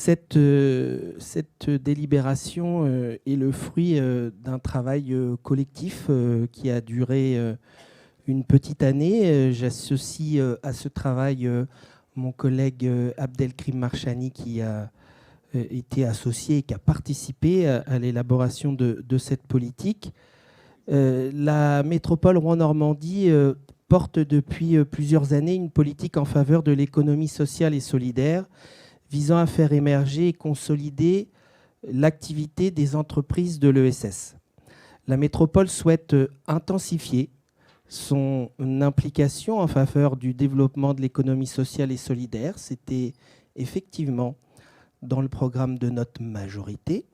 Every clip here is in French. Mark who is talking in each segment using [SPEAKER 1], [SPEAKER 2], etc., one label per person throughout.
[SPEAKER 1] Cette délibération est le fruit d'un travail collectif qui a duré une petite année. J'associe à ce travail mon collègue Abdelkrim Marchani qui a été associé et qui a participé à l'élaboration de cette politique. La métropole Rouen-Normandie porte depuis plusieurs années une politique en faveur de l'économie sociale et solidaire visant à faire émerger et consolider l'activité des entreprises de l'ESS. La métropole souhaite intensifier son implication en faveur du développement de l'économie sociale et solidaire. C'était effectivement dans le programme de notre majorité.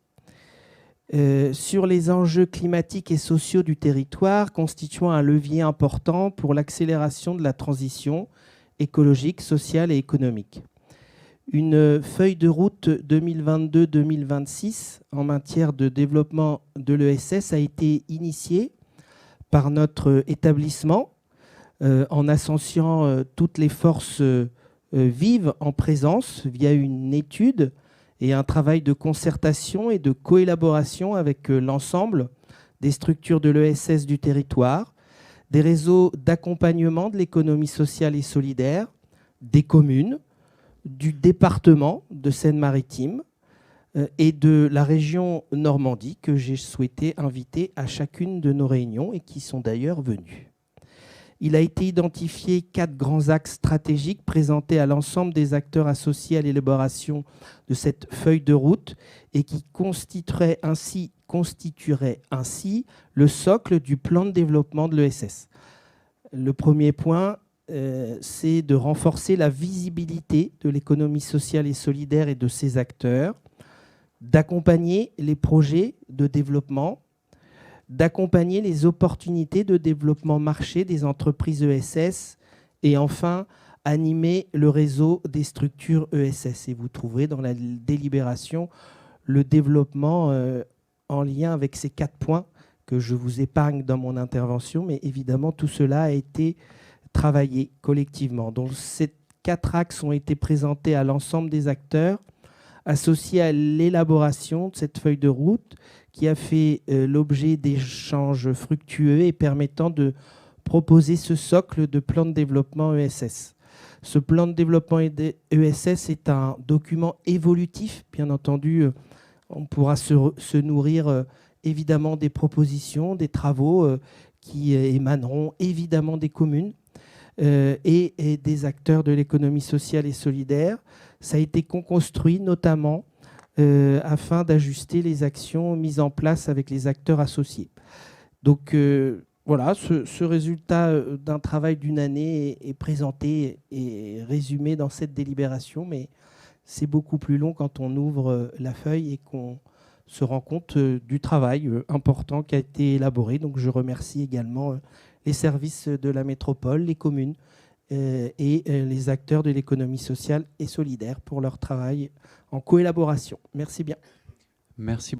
[SPEAKER 1] Sur les enjeux climatiques et sociaux du territoire, constituant un levier important pour l'accélération de la transition écologique, sociale et économique. Une feuille de route 2022-2026 en matière de développement de l'ESS a été initiée par notre établissement en associant toutes les forces vives en présence via une étude et un travail de concertation et de coélaboration avec l'ensemble des structures de l'ESS du territoire, des réseaux d'accompagnement de l'économie sociale et solidaire, des communes, du département de Seine-Maritime et de la région Normandie que j'ai souhaité inviter à chacune de nos réunions et qui sont d'ailleurs venus. Il a été identifié 4 grands axes stratégiques présentés à l'ensemble des acteurs associés à l'élaboration de cette feuille de route et qui constitueraient ainsi le socle du plan de développement de l'ESS. Le premier point, c'est de renforcer la visibilité de l'économie sociale et solidaire et de ses acteurs, d'accompagner les projets de développement, d'accompagner les opportunités de développement marché des entreprises ESS et enfin animer le réseau des structures ESS. Et vous trouverez dans la délibération le développement en lien avec ces 4 points que je vous épargne dans mon intervention, mais évidemment tout cela a été travaillé collectivement. Donc ces 4 axes ont été présentés à l'ensemble des acteurs associés à l'élaboration de cette feuille de route qui a fait l'objet d'échanges fructueux et permettant de proposer ce socle de plan de développement ESS. Ce plan de développement ESS est un document évolutif, bien entendu. On pourra se nourrir évidemment des propositions, des travaux qui émaneront évidemment des communes et des acteurs de l'économie sociale et solidaire. Ça a été construit notamment afin d'ajuster les actions mises en place avec les acteurs associés. Donc voilà, ce résultat d'un travail d'une année est présenté et résumé dans cette délibération, mais c'est beaucoup plus long quand on ouvre la feuille et qu'on se rend compte du travail important qui a été élaboré. Donc je remercie également les services de la métropole, les communes et les acteurs de l'économie sociale et solidaire pour leur travail en coélaboration. Merci bien.
[SPEAKER 2] Merci.